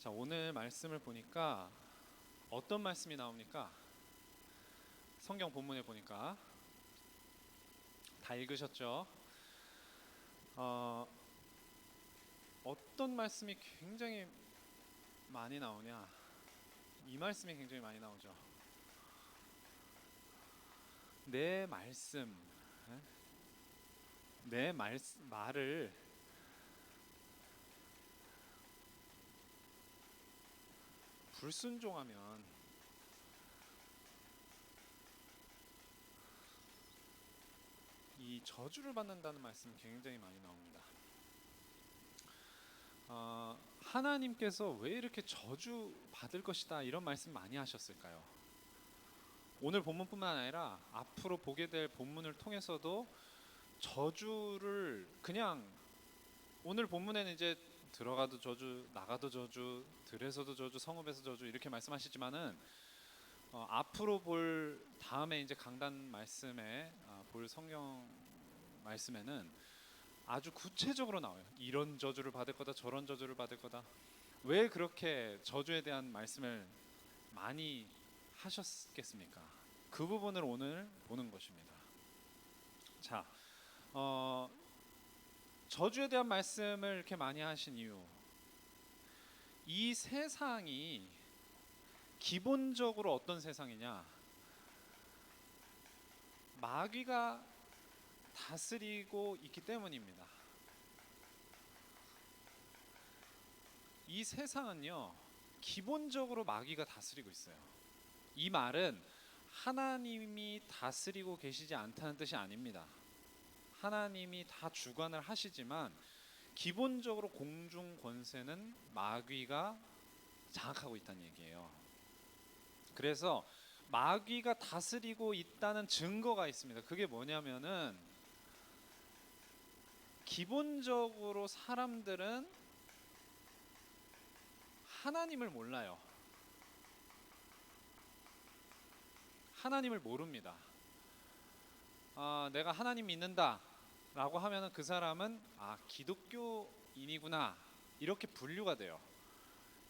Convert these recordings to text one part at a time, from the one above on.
자, 오늘 말씀을 보니까 어떤 말씀이 나옵니까? 성경 본문에 보니까 다 읽으셨죠? 어, 어떤 말씀이 굉장히 많이 나오냐? 이 말씀이 굉장히 많이 나오죠. 내 말씀, 내 말을 불순종하면 이 저주를 받는다는 말씀이 굉장히 많이 나옵니다. 하나님께서 왜 이렇게 저주 받을 것이다 이런 말씀 많이 하셨을까요? 오늘 본문뿐만 아니라 앞으로 보게 될 본문을 통해서도 저주를 그냥 오늘 본문에는 이제 들어가도 저주, 나가도 저주, 들에서도 저주, 성읍에서 저주 이렇게 말씀하시지만은 앞으로 볼 다음에 이제 강단 말씀에 볼 성경 말씀에는 아주 구체적으로 나와요. 이런 저주를 받을 거다, 저런 저주를 받을 거다. 왜 그렇게 저주에 대한 말씀을 많이 하셨겠습니까? 그 부분을 오늘 보는 것입니다. 자, 저주에 대한 말씀을 이렇게 많이 하신 이유, 이 세상이 기본적으로 어떤 세상이냐? 마귀가 다스리고 있기 때문입니다. 이 세상은요, 기본적으로 마귀가 다스리고 있어요. 이 말은 하나님이 다스리고 계시지 않다는 뜻이 아닙니다. 하나님이 다 주관을 하시지만 기본적으로 공중 권세는 마귀가 장악하고 있다는 얘기예요. 그래서 마귀가 다스리고 있다는 증거가 있습니다. 그게 뭐냐면은 기본적으로 사람들은 하나님을 몰라요. 하나님을 모릅니다. 내가 하나님 믿는다 라고 하면은 그 사람은 기독교인이구나 이렇게 분류가 돼요.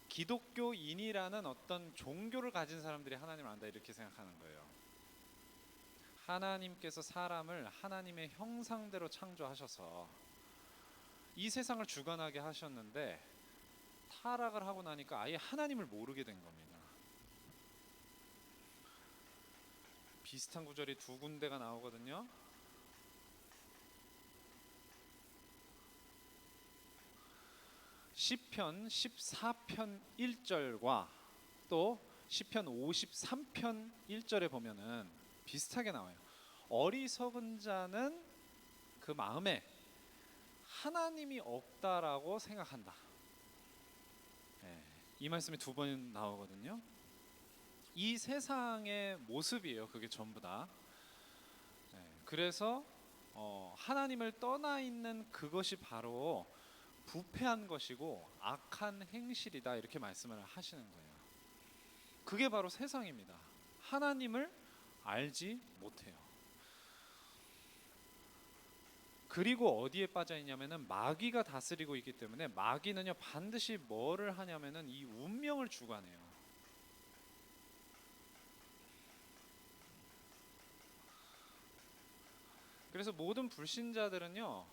기독교인이라는 어떤 종교를 가진 사람들이 하나님을 안다 이렇게 생각하는 거예요. 하나님께서 사람을 하나님의 형상대로 창조하셔서 이 세상을 주관하게 하셨는데 타락을 하고 나니까 아예 하나님을 모르게 된 겁니다. 비슷한 구절이 두 군데가 나오거든요. 시편 14편 1절과 또 시편 53편 1절에 보면은 비슷하게 나와요. 어리석은 자는 그 마음에 하나님이 없다라고 생각한다. 이 말씀이 두 번 나오거든요. 이 세상의 모습이에요. 그게 전부 다. 그래서 하나님을 떠나 있는 그것이 바로 부패한 것이고 악한 행실이다 이렇게 말씀을 하시는 거예요. 그게 바로 세상입니다. 하나님을 알지 못해요. 그리고 어디에 빠져 있냐면은 마귀가 다스리고 있기 때문에 마귀는요 반드시 뭐를 하냐면은 이 운명을 주관해요. 그래서 모든 불신자들은요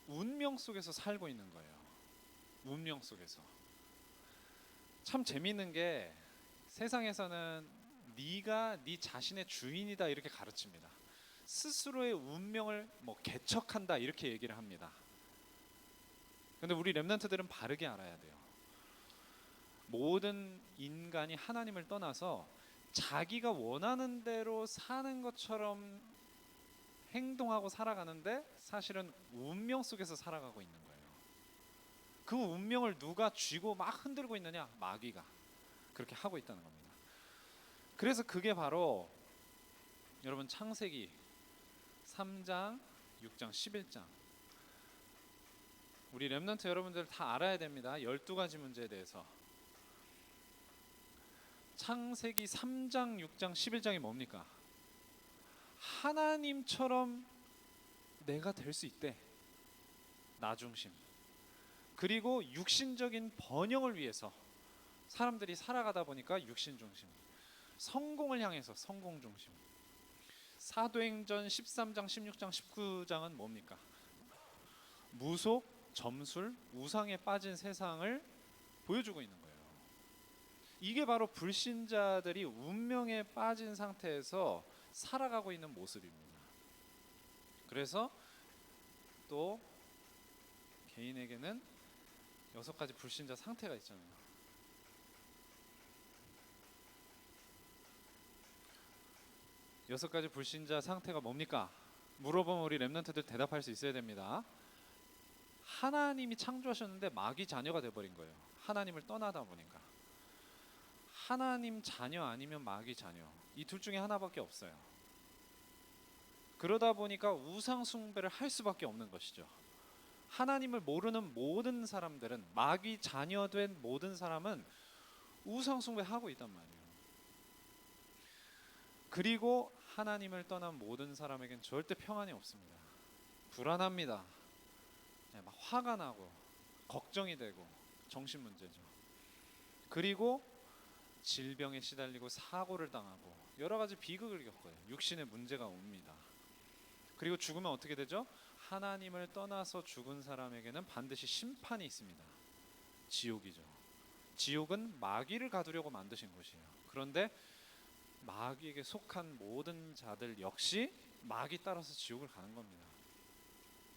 운명 속에서 살고 있는 거예요. 운명 속에서. 참 재밌는 게 세상에서는 네가 네 자신의 주인이다 이렇게 가르칩니다. 스스로의 운명을 개척한다 이렇게 얘기를 합니다. 근데 우리 렘넌트들은 바르게 알아야 돼요. 모든 인간이 하나님을 떠나서 자기가 원하는 대로 사는 것처럼 행동하고 살아가는데 사실은 운명 속에서 살아가고 있는 거예요. 그 운명을 누가 쥐고 막 흔들고 있느냐? 마귀가 그렇게 하고 있다는 겁니다. 그래서 그게 바로 여러분 창세기 3장, 6장, 11장 우리 렘넌트 여러분들 다 알아야 됩니다. 12가지 문제에 대해서. 창세기 3장, 6장, 11장이 뭡니까? 하나님처럼 내가 될 수 있대. 나 중심. 그리고 육신적인 번영을 위해서 사람들이 살아가다 보니까 육신 중심, 성공을 향해서 성공 중심. 사도행전 13장, 16장, 19장은 뭡니까? 무속, 점술, 우상에 빠진 세상을 보여주고 있는 거예요. 이게 바로 불신자들이 운명에 빠진 상태에서 살아가고 있는 모습입니다. 그래서 또 개인에게는 6가지 불신자 상태가 있잖아요. 여섯 가지 불신자 상태가 뭡니까? 물어보면 우리 렘넌트들 대답할 수 있어야 됩니다. 하나님이 창조하셨는데 마귀 자녀가 돼버린 거예요. 하나님을 떠나다 보니까. 하나님 자녀 아니면 마귀 자녀, 이 둘 중에 하나밖에 없어요. 그러다 보니까 우상 숭배를 할 수밖에 없는 것이죠. 하나님을 모르는 모든 사람들은, 마귀 자녀 된 모든 사람은 우상 숭배하고 있단 말이에요. 그리고 하나님을 떠난 모든 사람에겐 절대 평안이 없습니다. 불안합니다. 막 화가 나고 걱정이 되고 정신 문제죠. 그리고 질병에 시달리고 사고를 당하고 여러 가지 비극을 겪어요. 육신의 문제가 옵니다. 그리고 죽으면 어떻게 되죠? 하나님을 떠나서 죽은 사람에게는 반드시 심판이 있습니다. 지옥이죠. 지옥은 마귀를 가두려고 만드신 곳이에요. 그런데 마귀에게 속한 모든 자들 역시 마귀 따라서 지옥을 가는 겁니다.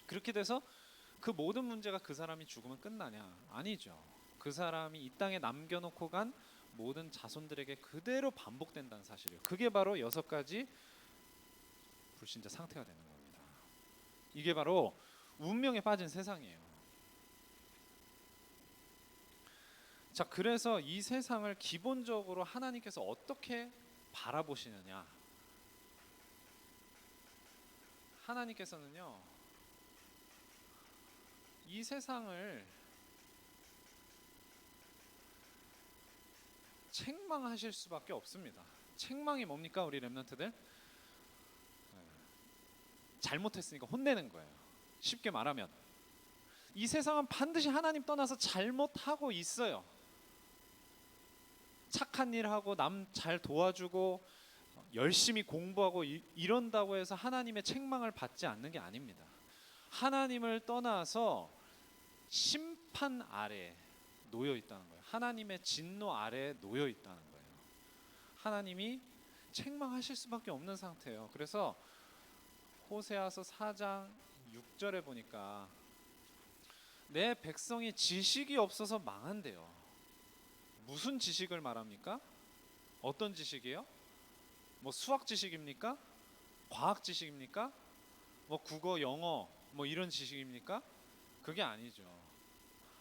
그렇게 돼서 그 모든 문제가 그 사람이 죽으면 끝나냐? 아니죠. 그 사람이 이 땅에 남겨놓고 간 모든 자손들에게 그대로 반복된다는 사실이에요. 그게 바로 6가지 불신자 상태가 되는 겁니다. 이게 바로 운명에 빠진 세상이에요. 자, 그래서 이 세상을 기본적으로 하나님께서 어떻게 바라보시느냐? 하나님께서는요, 이 세상을 책망하실 수밖에 없습니다. 책망이 뭡니까, 우리 렘넌트들? 잘못했으니까 혼내는 거예요. 쉽게 말하면 이 세상은 반드시 하나님 떠나서 잘못하고 있어요. 착한 일 하고 남 잘 도와주고 열심히 공부하고 이런다고 해서 하나님의 책망을 받지 않는 게 아닙니다. 하나님을 떠나서 심판 아래 놓여 있다는 거예요. 하나님의 진노 아래 놓여 있다는 거예요. 하나님이 책망하실 수밖에 없는 상태예요. 그래서 호세아서 4장 6절에 보니까 내 백성이 지식이 없어서 망한대요. 무슨 지식을 말합니까? 어떤 지식이에요? 뭐 수학 지식입니까? 과학 지식입니까? 뭐 국어, 영어 뭐 이런 지식입니까? 그게 아니죠.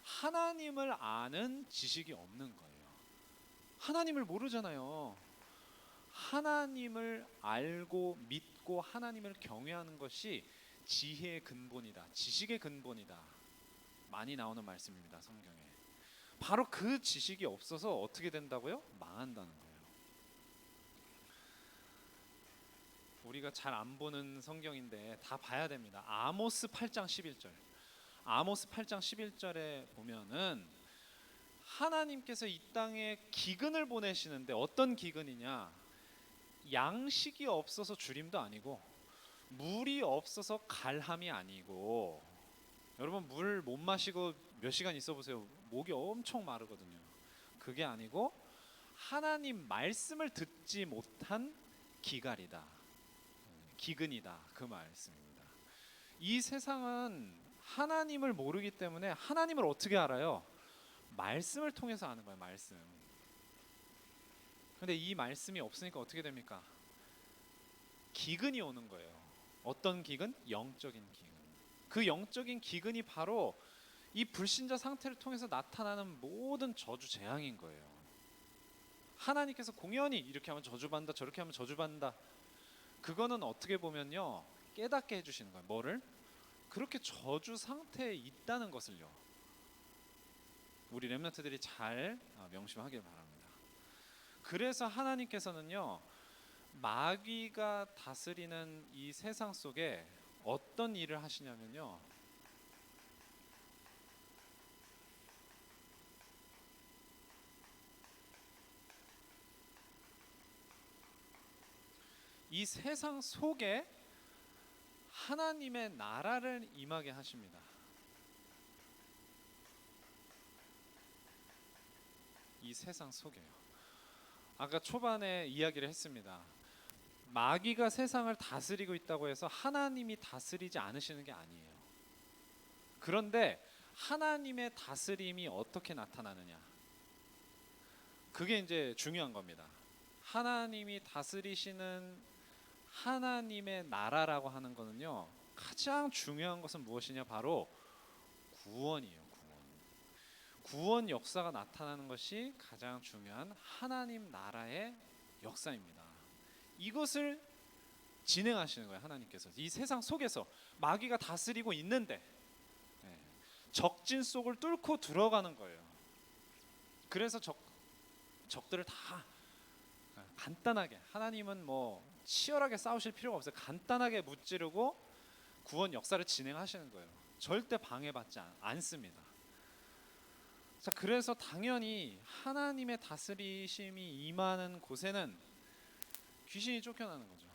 하나님을 아는 지식이 없는 거예요. 하나님을 모르잖아요. 하나님을 알고 믿고 하나님을 경외하는 것이 지혜의 근본이다, 지식의 근본이다, 많이 나오는 말씀입니다, 성경에. 바로 그 지식이 없어서 어떻게 된다고요? 망한다는 거예요. 우리가 잘 안 보는 성경인데 다 봐야 됩니다. 아모스 8장 11절. 아모스 8장 11절에 보면은 하나님께서 이 땅에 기근을 보내시는데 어떤 기근이냐? 양식이 없어서 주림도 아니고 물이 없어서 갈함이 아니고, 여러분 물 못 마시고 몇 시간 있어 보세요. 목이 엄청 마르거든요. 그게 아니고 하나님 말씀을 듣지 못한 기갈이다, 기근이다, 그 말씀입니다. 이 세상은 하나님을 모르기 때문에 하나님을 어떻게 알아요? 말씀을 통해서 아는 거예요. 말씀. 근데 이 말씀이 없으니까 어떻게 됩니까? 기근이 오는 거예요. 어떤 기근? 영적인 기근. 그 영적인 기근이 바로 이 불신자 상태를 통해서 나타나는 모든 저주 재앙인 거예요. 하나님께서 공연히 이렇게 하면 저주받는다, 저렇게 하면 저주받는다, 그거는 어떻게 보면요, 깨닫게 해주시는 거예요. 뭐를? 그렇게 저주 상태에 있다는 것을요. 우리 렘넌트들이 잘 명심하길 바랍니다. 그래서 하나님께서는요, 마귀가 다스리는 이 세상 속에 어떤 일을 하시냐면요, 이 세상 속에 하나님의 나라를 임하게 하십니다. 이 세상 속에요. 아까 초반에 이야기를 했습니다. 마귀가 세상을 다스리고 있다고 해서 하나님이 다스리지 않으시는 게 아니에요. 그런데 하나님의 다스림이 어떻게 나타나느냐, 그게 이제 중요한 겁니다. 하나님이 다스리시는 하나님의 나라라고 하는 거는요, 가장 중요한 것은 무엇이냐, 바로 구원이에요. 구원 역사가 나타나는 것이 가장 중요한 하나님 나라의 역사입니다. 이것을 진행하시는 거예요. 하나님께서 이 세상 속에서 마귀가 다스리고 있는데 적진 속을 뚫고 들어가는 거예요. 그래서 적들을 다 간단하게, 하나님은 뭐 치열하게 싸우실 필요가 없어요. 간단하게 무찌르고 구원 역사를 진행하시는 거예요. 절대 방해받지 않습니다. 자, 그래서 당연히 하나님의 다스리심이 임하는 곳에는 귀신이 쫓겨나는 거죠.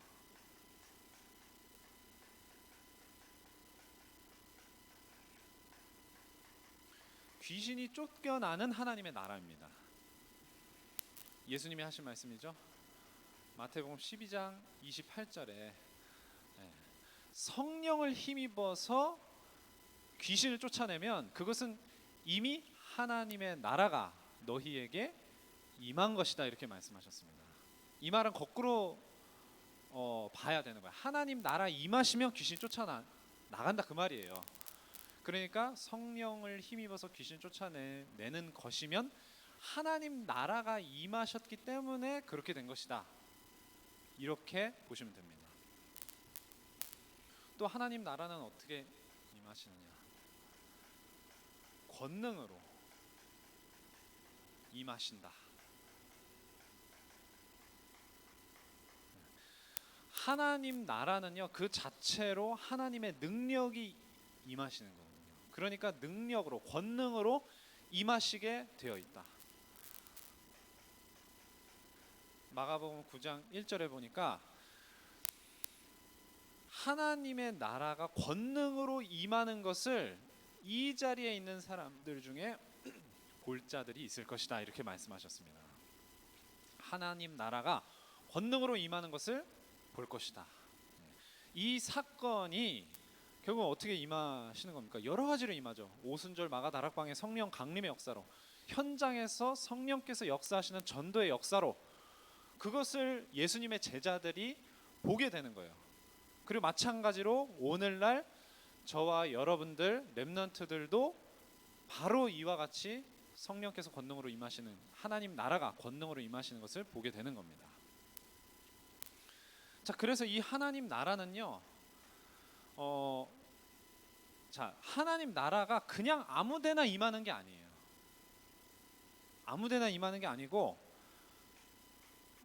귀신이 쫓겨나는 하나님의 나라입니다. 예수님이 하신 말씀이죠. 마태복음 12장 28절에 성령을 힘입어서 귀신을 쫓아내면 그것은 이미 하나님의 나라가 너희에게 임한 것이다, 이렇게 말씀하셨습니다. 이 말은 거꾸로 봐야 되는 거예요. 하나님 나라 임하시면 귀신 쫓아나간다, 그 말이에요. 그러니까 성령을 힘입어서 귀신 쫓아내는 것이면 하나님 나라가 임하셨기 때문에 그렇게 된 것이다, 이렇게 보시면 됩니다. 또 하나님 나라는 어떻게 임하시느냐, 권능으로 임하신다. 하나님 나라는요, 그 자체로 하나님의 능력이 임하시는 거거든요. 그러니까 능력으로, 권능으로 임하시게 되어 있다. 마가복음 9장 1절에 보니까 하나님의 나라가 권능으로 임하는 것을 이 자리에 있는 사람들 중에 볼 자들이 있을 것이다, 이렇게 말씀하셨습니다. 하나님 나라가 권능으로 임하는 것을 볼 것이다. 이 사건이 결국 어떻게 임하시는 겁니까? 여러 가지로 임하죠. 오순절 마가 다락방의 성령 강림의 역사로, 현장에서 성령께서 역사하시는 전도의 역사로, 그것을 예수님의 제자들이 보게 되는 거예요. 그리고 마찬가지로 오늘날 저와 여러분들 렘넌트들도 바로 이와 같이 성령께서 권능으로 임하시는, 하나님 나라가 권능으로 임하시는 것을 보게 되는 겁니다. 자, 그래서 이 하나님 나라는요, 하나님 나라가 그냥 아무데나 임하는 게 아니에요. 아무데나 임하는 게 아니고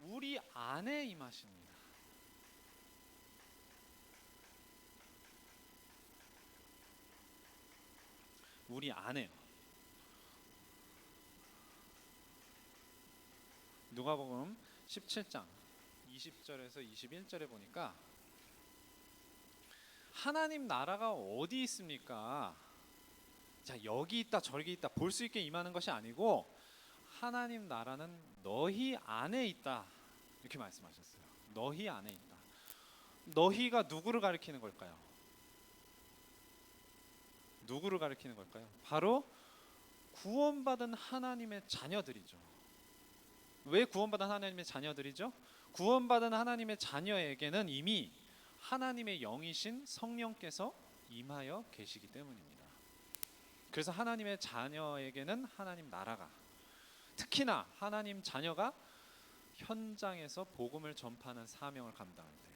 우리 안에 임하십니다. 우리 안에요. 누가복음 17장 20절에서 21절에 보니까 하나님 나라가 어디 있습니까? 자, 여기 있다 저기 있다 볼 수 있게 임하는 것이 아니고 하나님 나라는 너희 안에 있다, 이렇게 말씀하셨어요. 너희 안에 있다. 너희가 누구를 가리키는 걸까요? 누구를 가리키는 걸까요? 바로 구원받은 하나님의 자녀들이죠. 왜 구원받은 하나님의 자녀들이죠? 구원받은 하나님의 자녀에게는 이미 하나님의 영이신 성령께서 임하여 계시기 때문입니다. 그래서 하나님의 자녀에게는 하나님 나라가, 특히나 하나님 자녀가 현장에서 복음을 전파하는 사명을 감당할 때,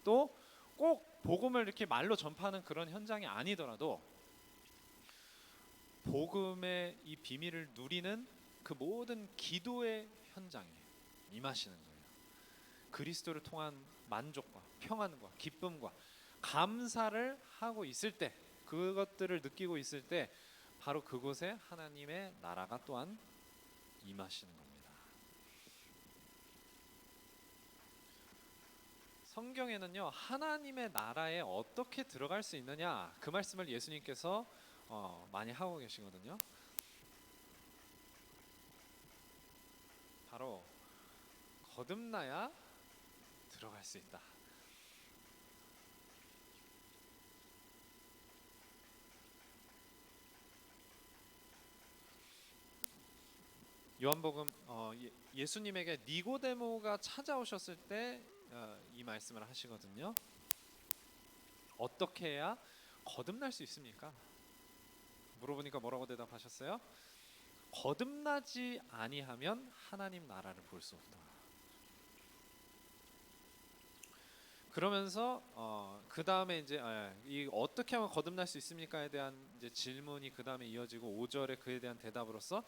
또 꼭 복음을 이렇게 말로 전파하는 그런 현장이 아니더라도 복음의 이 비밀을 누리는 그 모든 기도의 현장에 임하시는 거예요. 그리스도를 통한 만족과 평안과 기쁨과 감사를 하고 있을 때, 그것들을 느끼고 있을 때 바로 그곳에 하나님의 나라가 또한 임하시는 겁니다. 성경에는요, 하나님의 나라에 어떻게 들어갈 수 있느냐, 그 말씀을 예수님께서 많이 하고 계시거든요. 바로 거듭나야 들어갈 수 있다. 요한복음 예수님에게 니고데모가 찾아오셨을 때 이 말씀을 하시거든요. 어떻게 해야 거듭날 수 있습니까? 물어보니까 뭐라고 대답하셨어요? 거듭나지 아니하면 하나님 나라를 볼 수 없다. 그러면서 그 다음에 이제 이 어떻게 하면 거듭날 수 있습니까에 대한 이제 질문이 그 다음에 이어지고 5절에 그에 대한 대답으로서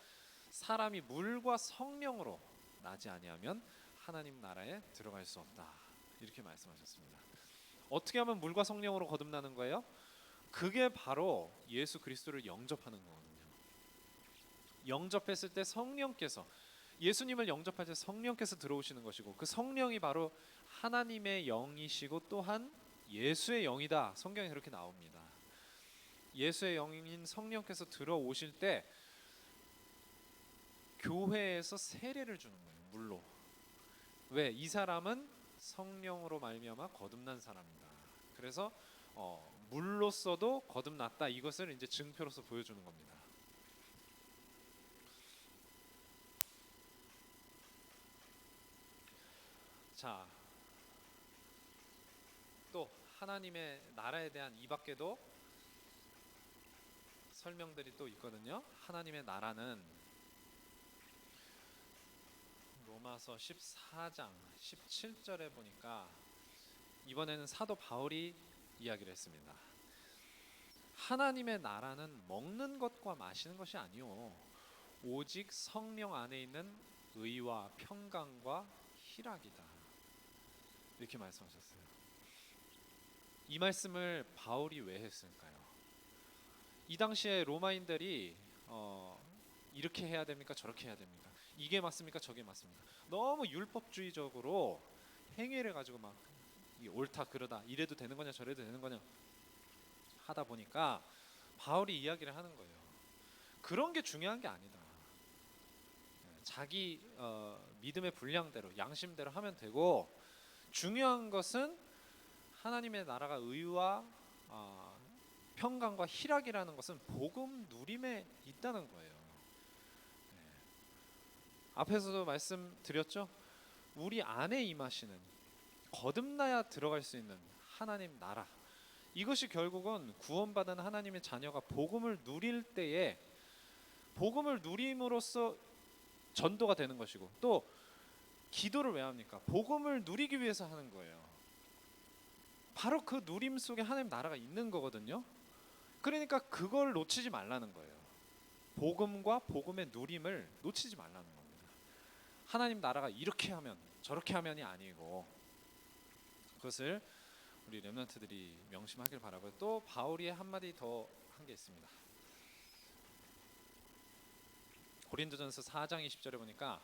사람이 물과 성령으로 나지 아니하면 하나님 나라에 들어갈 수 없다. 이렇게 말씀하셨습니다. 어떻게 하면 물과 성령으로 거듭나는 거예요? 그게 바로 예수 그리스도를 영접하는 거거든요. 영접했을 때 성령께서 예수님을 영접할 때 성령께서 들어오시는 것이고 그 성령이 바로 하나님의 영이시고 또한 예수의 영이다. 성경에 그렇게 나옵니다. 예수의 영인 성령께서 들어오실 때 교회에서 세례를 주는 거예요. 물로. 왜? 이 사람은 성령으로 말미암아 거듭난 사람이다. 그래서 물로서도 거듭났다. 이것을 이제 증표로서 보여주는 겁니다. 자, 또 하나님의 나라에 대한 이 밖에도 설명들이 또 있거든요. 하나님의 나라는 로마서 14장 17절에 보니까 이번에는 사도 바울이 이야기를 했습니다. 하나님의 나라는 먹는 것과 마시는 것이 아니요 오직 성령 안에 있는 의와 평강과 희락이다. 이렇게 말씀하셨어요. 이 말씀을 바울이 왜 했을까요? 이 당시에 로마인들이 이렇게 해야 됩니까? 저렇게 해야 됩니까? 이게 맞습니까? 저게 맞습니까? 너무 율법주의적으로 행위를 가지고 막 옳다 그러다 이래도 되는 거냐 저래도 되는 거냐 하다 보니까 바울이 이야기를 하는 거예요. 그런 게 중요한 게 아니다. 자기 믿음의 분량대로 양심대로 하면 되고 중요한 것은 하나님의 나라가 의와 평강과 희락이라는 것은 복음 누림에 있다는 거예요. 앞에서도 말씀드렸죠. 우리 안에 임하시는 거듭나야 들어갈 수 있는 하나님 나라, 이것이 결국은 구원받은 하나님의 자녀가 복음을 누릴 때에 복음을 누림으로써 전도가 되는 것이고 또 기도를 왜 합니까? 복음을 누리기 위해서 하는 거예요. 바로 그 누림 속에 하나님 나라가 있는 거거든요. 그러니까 그걸 놓치지 말라는 거예요. 복음과 복음의 누림을 놓치지 말라는 겁니다. 하나님 나라가 이렇게 하면 저렇게 하면이 아니고 그것을 우리 렘넌트들이 명심하길 바라고요. 또 바울이 한마디 더 한 게 있습니다. 고린도전서 4장 20절에 보니까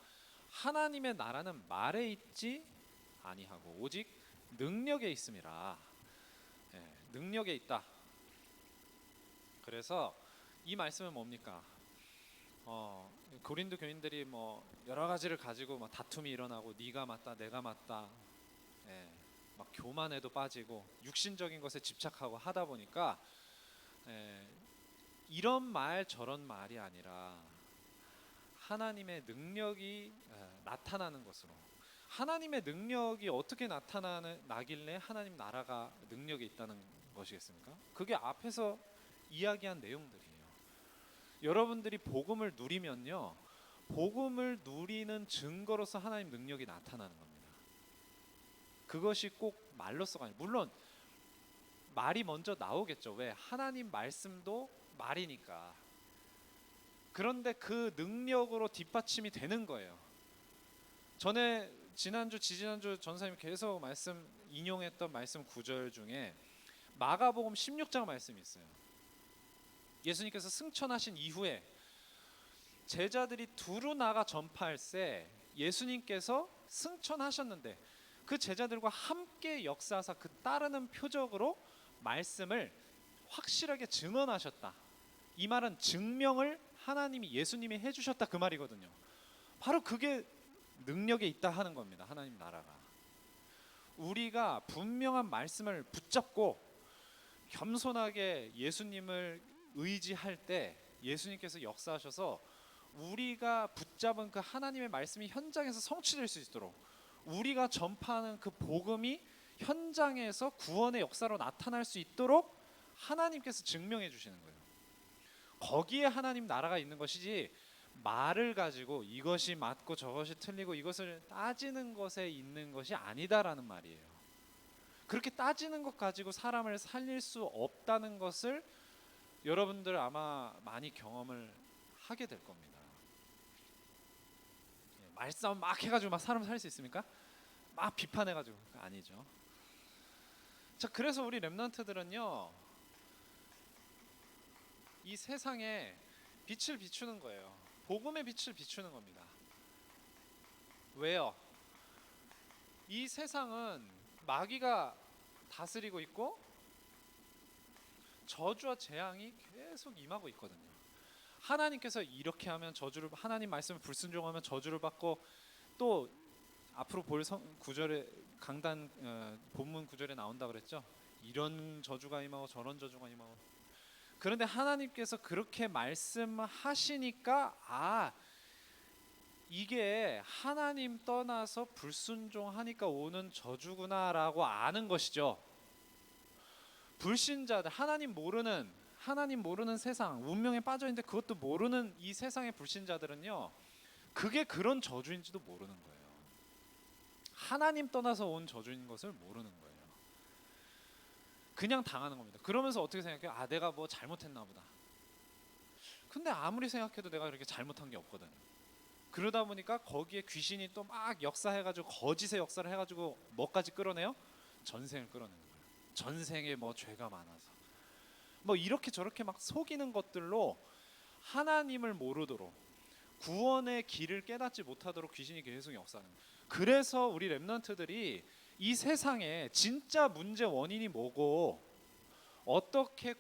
하나님의 나라는 말에 있지 아니하고 오직 능력에 있음이라. 능력에 있다. 그래서 이 말씀은 뭡니까? 고린도 교인들이 뭐 여러 가지를 가지고 막 다툼이 일어나고 네가 맞다 내가 맞다 막 교만에도 빠지고 육신적인 것에 집착하고 하다 보니까 이런 말 저런 말이 아니라 하나님의 능력이 나타나는 것으로 하나님의 능력이 어떻게 나길래 하나님 나라가 능력이 있다는 것이겠습니까? 그게 앞에서 이야기한 내용들이에요. 여러분들이 복음을 누리면요 복음을 누리는 증거로서 하나님 능력이 나타나는 겁니다. 그것이 꼭 말로서가 아니에요. 물론 말이 먼저 나오겠죠. 왜? 하나님 말씀도 말이니까. 그런데 그 능력으로 뒷받침이 되는 거예요. 전에 지난주 지지난주 전사님이 계속 인용했던 말씀 구절 중에 마가복음 16장 말씀이 있어요. 예수님께서 승천하신 이후에 제자들이 두루 나가 전파할세 예수님께서 승천하셨는데 그 제자들과 함께 역사하사 그 따르는 표적으로 말씀을 확실하게 증언하셨다. 이 말은 증명을 하나님이 예수님이 해주셨다 그 말이거든요. 바로 그게 능력에 있다 하는 겁니다. 하나님 나라가. 우리가 분명한 말씀을 붙잡고 겸손하게 예수님을 의지할 때 예수님께서 역사하셔서 우리가 붙잡은 그 하나님의 말씀이 현장에서 성취될 수 있도록, 우리가 전파하는 그 복음이 현장에서 구원의 역사로 나타날 수 있도록 하나님께서 증명해 주시는 거예요. 거기에 하나님 나라가 있는 것이지, 말을 가지고 이것이 맞고 저것이 틀리고 이것을 따지는 것에 있는 것이 아니다라는 말이에요. 그렇게 따지는 것 가지고 사람을 살릴 수 없다는 것을 여러분들 아마 많이 경험을 하게 될 겁니다. 말싸움 막 해가지고 막 사람 살릴 수 있습니까? 막 비판해가지고 아니죠. 자, 그래서 우리 렘넌트들은요, 이 세상에 빛을 비추는 거예요. 복음의 빛을 비추는 겁니다. 왜요? 이 세상은 마귀가 다스리고 있고 저주와 재앙이 계속 임하고 있거든요. 하나님께서 이렇게 하면 저주를, 하나님 말씀을 불순종하면 저주를 받고, 또 앞으로 볼 구절에 강단 본문 구절에 나온다 그랬죠. 이런 저주가 임하고 저런 저주가 임하고. 그런데 하나님께서 그렇게 말씀하시니까 이게 하나님 떠나서 불순종하니까 오는 저주구나라고 아는 것이죠. 불신자들, 하나님 모르는 세상, 운명에 빠져 있는데 그것도 모르는 이 세상의 불신자들은요, 그게 그런 저주인지도 모르는 거예요. 하나님 떠나서 온 저주인 것을 모르는 거예요. 그냥 당하는 겁니다. 그러면서 어떻게 생각해요? 내가 뭐 잘못했나 보다. 근데 아무리 생각해도 내가 그렇게 잘못한 게 없거든. 그러다 보니까 거기에 귀신이 또 막 역사해가지고 거짓의 역사를 해가지고 뭐까지 끌어내요? 전생을 끌어내는 거예요. 전생에 뭐 죄가 많아서 뭐 이렇게 저렇게 막 속이는 것들로 하나님을 모르도록, 구원의 길을 깨닫지 못하도록 귀신이 계속 역사하는 거예요. 그래서 우리 렘넌트들이 이 세상에 진짜 문제 원인이 뭐고 어떻게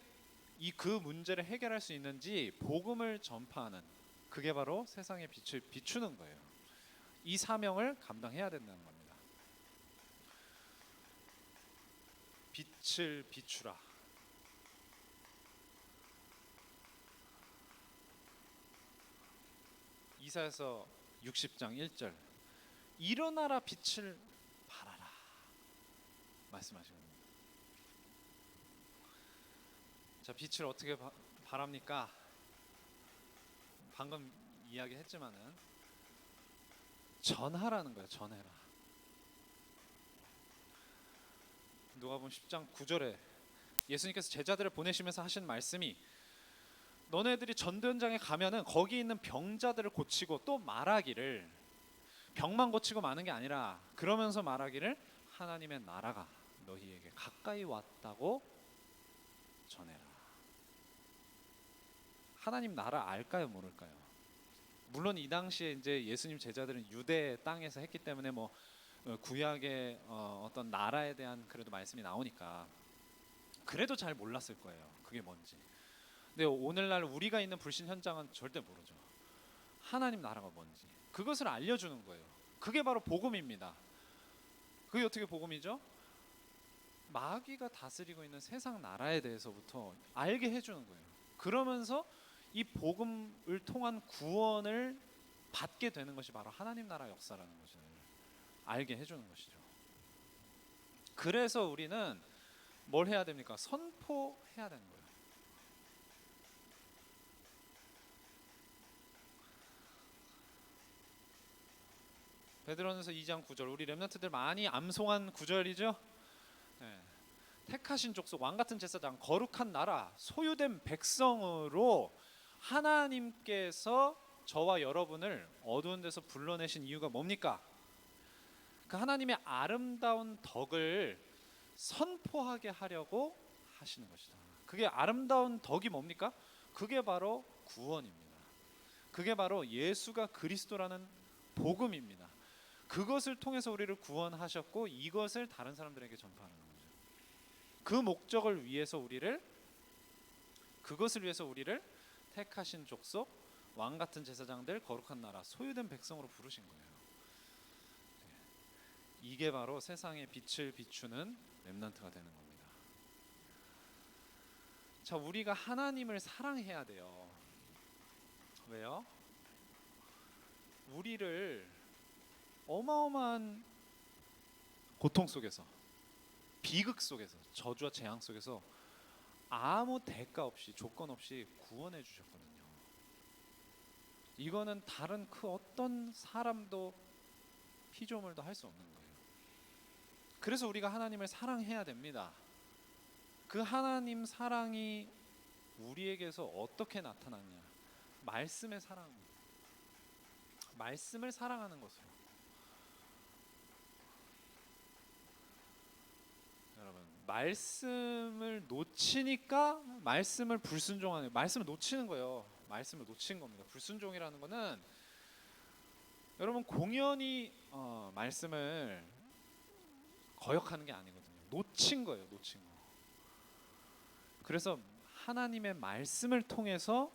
그 문제를 해결할 수 있는지 복음을 전파하는, 그게 바로 세상의 빛을 비추는 거예요. 이 사명을 감당해야 된다는 겁니다. 빛을 비추라. 이사야서 60장 1절, 일어나라 빛을 발하라 말씀하시거든요. 자, 빛을 어떻게 발합니까? 방금 이야기했지만은 전하라는 거예요. 전해라. 누가복음 10장 9절에 예수님께서 제자들을 보내시면서 하신 말씀이, 너네들이 전도 현장에 가면은 거기 있는 병자들을 고치고, 또 말하기를, 병만 고치고 마는 게 아니라 그러면서 말하기를, 하나님의 나라가 너희에게 가까이 왔다고 전해라. 하나님 나라 알까요, 모를까요? 물론 이 당시에 이제 예수님 제자들은 유대 땅에서 했기 때문에 뭐 구약의 어떤 나라에 대한 그래도 말씀이 나오니까 그래도 잘 몰랐을 거예요. 그게 뭔지. 근데 오늘날 우리가 있는 불신 현장은 절대 모르죠. 하나님 나라가 뭔지 그것을 알려주는 거예요. 그게 바로 복음입니다. 그게 어떻게 복음이죠? 마귀가 다스리고 있는 세상 나라에 대해서부터 알게 해주는 거예요. 그러면서 이 복음을 통한 구원을 받게 되는 것이 바로 하나님 나라 역사라는 것을 알게 해주는 것이죠. 그래서 우리는 뭘 해야 됩니까? 선포해야 되는 거예요. 베드로전서 2장 9절, 우리 렘넌트들 많이 암송한 구절이죠. 네. 택하신 족속, 왕같은 제사장, 거룩한 나라, 소유된 백성으로 하나님께서 저와 여러분을 어두운 데서 불러내신 이유가 뭡니까? 그 하나님의 아름다운 덕을 선포하게 하려고 하시는 것이다. 그게 아름다운 덕이 뭡니까? 그게 바로 구원입니다. 그게 바로 예수가 그리스도라는 복음입니다. 그것을 통해서 우리를 구원하셨고 이것을 다른 사람들에게 전파하는 거죠. 그 목적을 위해서 그것을 위해서 우리를 택하신 족속, 왕 같은 제사장들, 거룩한 나라, 소유된 백성으로 부르신 거예요. 이게 바로 세상의 빛을 비추는 렘넌트가 되는 겁니다. 자, 우리가 하나님을 사랑해야 돼요. 왜요? 우리를 어마어마한 고통 속에서, 비극 속에서, 저주와 재앙 속에서 아무 대가 없이, 조건 없이 구원해 주셨거든요. 이거는 다른 그 어떤 사람도 피조물도 할 수 없는 거예요. 그래서 우리가 하나님을 사랑해야 됩니다. 그 하나님 사랑이 우리에게서 어떻게 나타났냐? 말씀의 사랑, 말씀을 사랑하는 것으로. 여러분, 말씀을 놓치니까 말씀을 불순종하는, 말씀을 놓치는 거예요. 말씀을 놓친 겁니다. 불순종이라는 거는 여러분 공연히 말씀을 거역하는 게 아니거든요. 놓친 거예요. 놓친 거. 그래서 하나님의 말씀을 통해서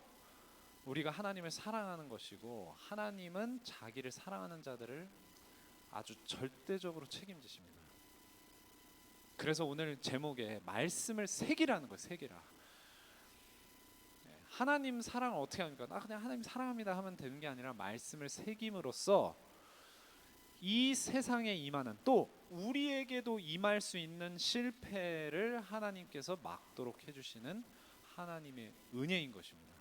우리가 하나님을 사랑하는 것이고, 하나님은 자기를 사랑하는 자들을 아주 절대적으로 책임지십니다. 그래서 오늘 제목에 말씀을 새기라는 거예요. 새기라. 하나님 사랑을 어떻게 합니까? 그냥 하나님 사랑합니다 하면 되는 게 아니라 말씀을 새김으로써 이 세상에 임하는, 또 우리에게도 임할 수 있는 실패를 하나님께서 막도록 해주시는 하나님의 은혜인 것입니다.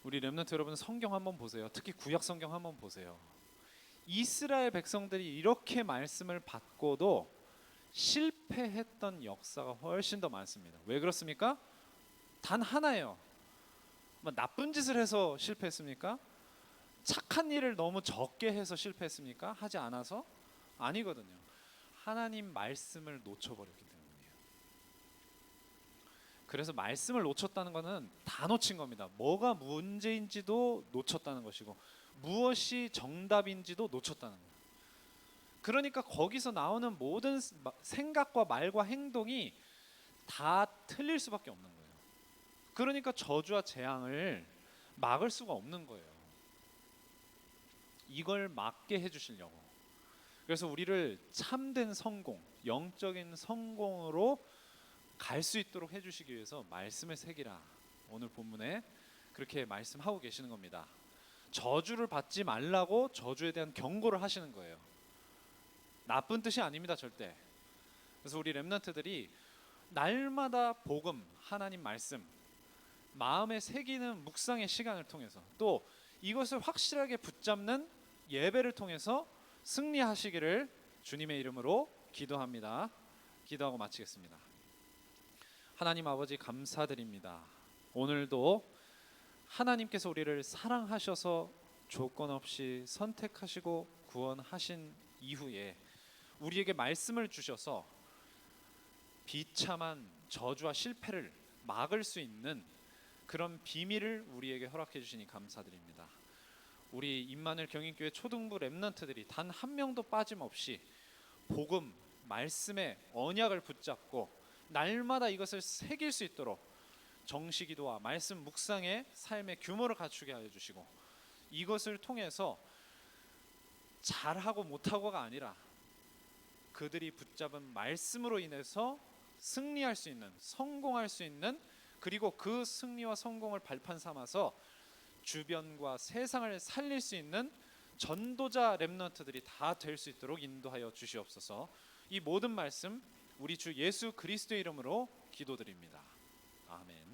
우리 렘넌트 여러분, 성경 한번 보세요. 특히 구약 성경 한번 보세요. 이스라엘 백성들이 이렇게 말씀을 받고도 실패했던 역사가 훨씬 더 많습니다. 왜 그렇습니까? 단 하나예요. 나쁜 짓을 해서 실패했습니까? 착한 일을 너무 적게 해서 실패했습니까? 하지 않아서? 아니거든요. 하나님 말씀을 놓쳐버렸기 때문이에요. 그래서 말씀을 놓쳤다는 것은 다 놓친 겁니다. 뭐가 문제인지도 놓쳤다는 것이고, 무엇이 정답인지도 놓쳤다는 거예요. 그러니까 거기서 나오는 모든 생각과 말과 행동이 다 틀릴 수밖에 없는 거예요. 그러니까 저주와 재앙을 막을 수가 없는 거예요. 이걸 막게 해주시려고. 그래서 우리를 참된 성공, 영적인 성공으로 갈 수 있도록 해주시기 위해서 말씀을 새기라, 오늘 본문에 그렇게 말씀하고 계시는 겁니다. 저주를 받지 말라고 저주에 대한 경고를 하시는 거예요. 나쁜 뜻이 아닙니다, 절대. 그래서 우리 렘넌트들이 날마다 복음, 하나님 말씀 마음에 새기는 묵상의 시간을 통해서, 또 이것을 확실하게 붙잡는 예배를 통해서 승리하시기를 주님의 이름으로 기도합니다. 기도하고 마치겠습니다. 하나님 아버지, 감사드립니다. 오늘도 하나님께서 우리를 사랑하셔서 조건 없이 선택하시고 구원하신 이후에 우리에게 말씀을 주셔서 비참한 저주와 실패를 막을 수 있는 그런 비밀을 우리에게 허락해 주시니 감사드립니다. 우리 임마누엘 경인교회 초등부 렘넌트들이 단 한 명도 빠짐없이 복음, 말씀의 언약을 붙잡고 날마다 이것을 새길 수 있도록 정시기도와 말씀 묵상의 삶의 규모를 갖추게 하여 주시고, 이것을 통해서 잘하고 못하고가 아니라 그들이 붙잡은 말씀으로 인해서 승리할 수 있는, 성공할 수 있는, 그리고 그 승리와 성공을 발판 삼아서 주변과 세상을 살릴 수 있는 전도자 렘넌트들이 다 될 수 있도록 인도하여 주시옵소서. 이 모든 말씀 우리 주 예수 그리스도의 이름으로 기도드립니다. 아멘.